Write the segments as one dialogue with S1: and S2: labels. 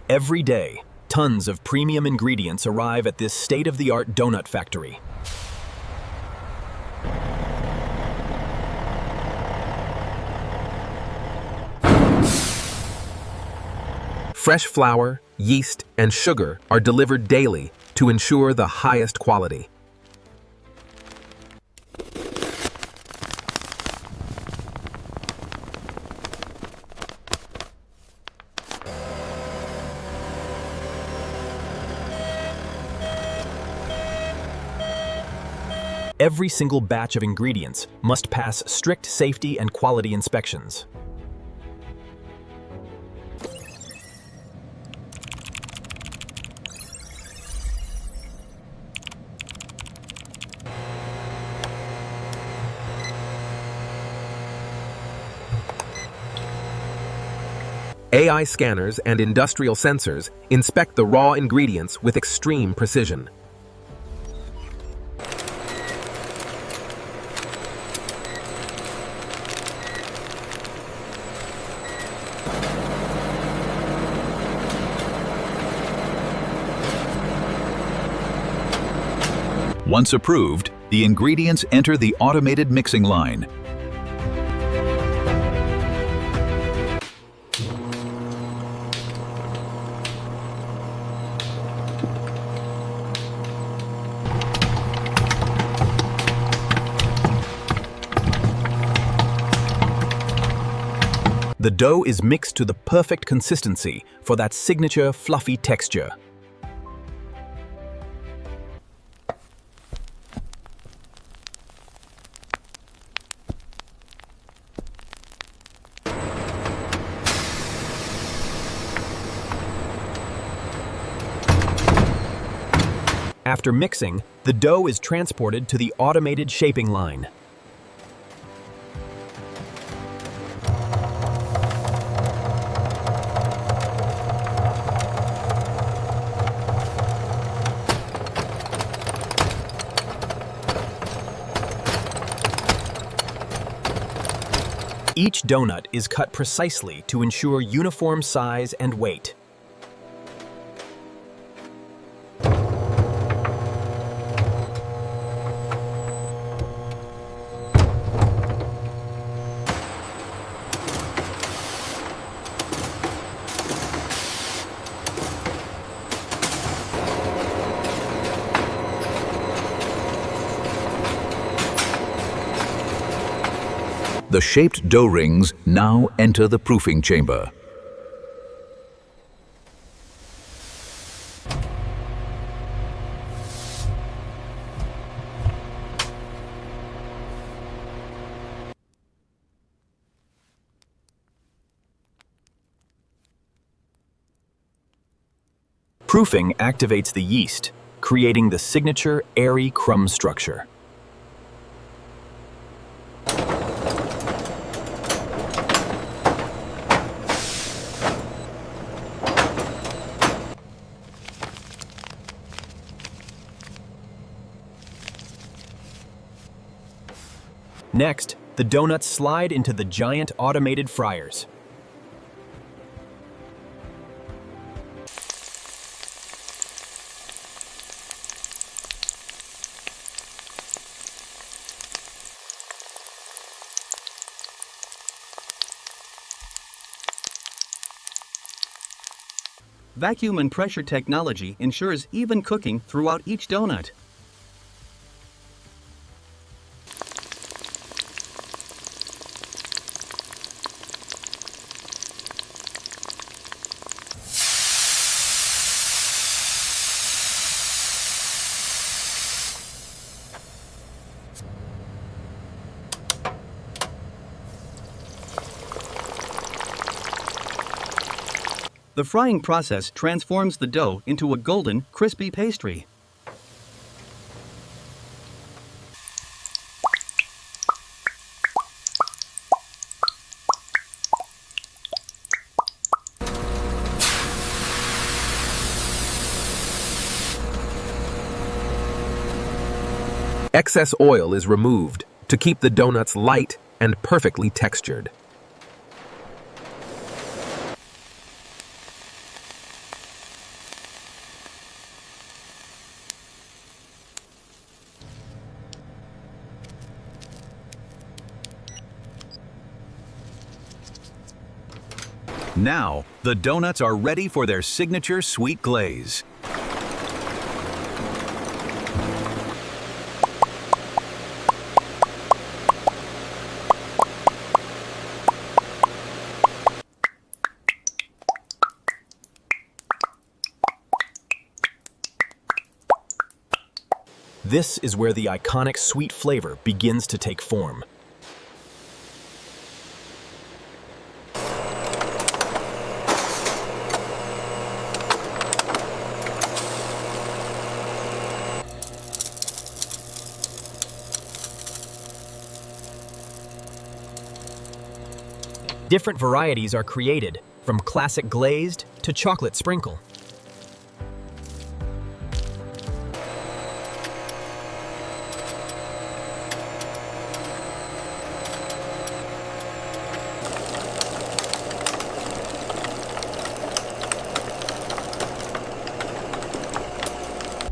S1: Every day, tons of premium ingredients arrive at this state-of-the-art donut factory. Fresh flour, yeast, and sugar are delivered daily to ensure the highest quality. Every single batch of ingredients must pass strict safety and quality inspections. AI scanners and industrial sensors inspect the raw ingredients with extreme precision.
S2: Once approved, the ingredients enter the automated mixing line.
S1: The dough is mixed to the perfect consistency for that signature fluffy texture. After mixing, the dough is transported to the automated shaping line. Each donut is cut precisely to ensure uniform size and weight.
S2: The shaped dough rings now enter the proofing chamber.
S1: Proofing activates the yeast, creating the signature airy crumb structure. Next, the donuts slide into the giant automated fryers.
S3: Vacuum and pressure technology ensures even cooking throughout each donut. The frying process transforms the dough into a golden, crispy pastry.
S1: Excess oil is removed to keep the donuts light and perfectly textured.
S2: Now, the donuts are ready for their signature sweet glaze.
S1: This is where the iconic sweet flavor begins to take form. Different varieties are created, from classic glazed to chocolate sprinkle.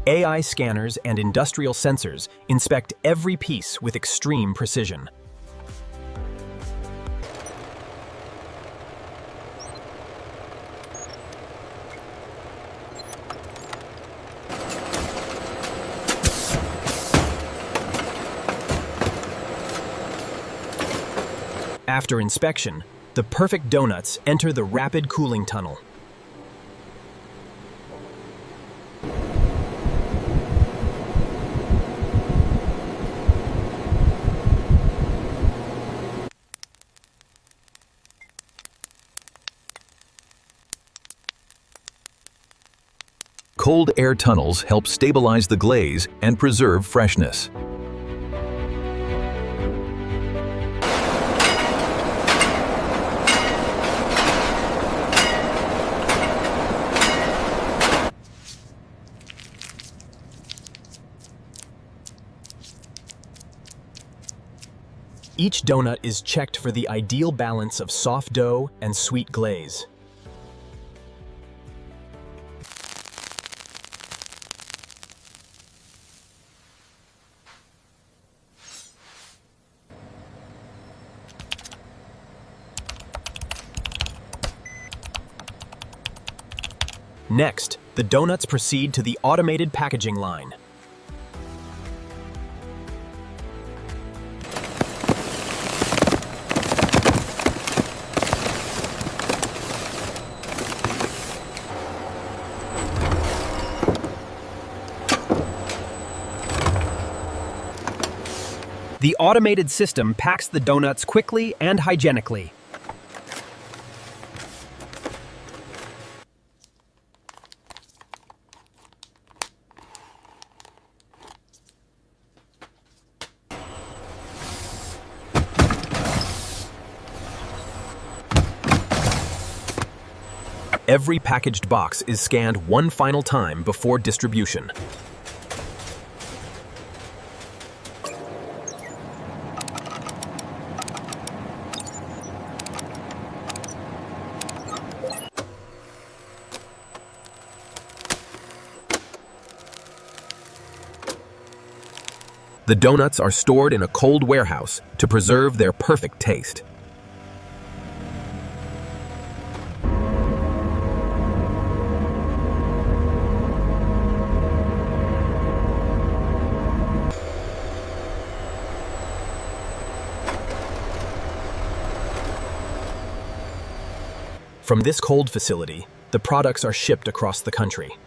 S1: AI scanners and industrial sensors inspect every piece with extreme precision. After inspection, the perfect donuts enter the rapid cooling tunnel.
S2: Cold air tunnels help stabilize the glaze and preserve freshness.
S1: Each donut is checked for the ideal balance of soft dough and sweet glaze. Next, the donuts proceed to the automated packaging line. The automated system packs the donuts quickly and hygienically. Every packaged box is scanned one final time before distribution. The donuts are stored in a cold warehouse to preserve their perfect taste. From this cold facility, the products are shipped across the country.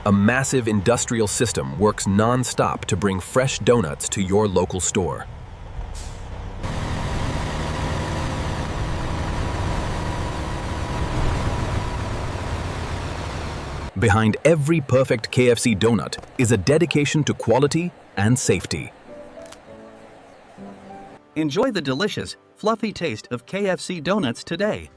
S1: A massive industrial system works non-stop to bring fresh donuts to your local store. Behind every perfect KFC donut is a dedication to quality and safety.
S3: Enjoy the delicious, fluffy taste of KFC donuts today.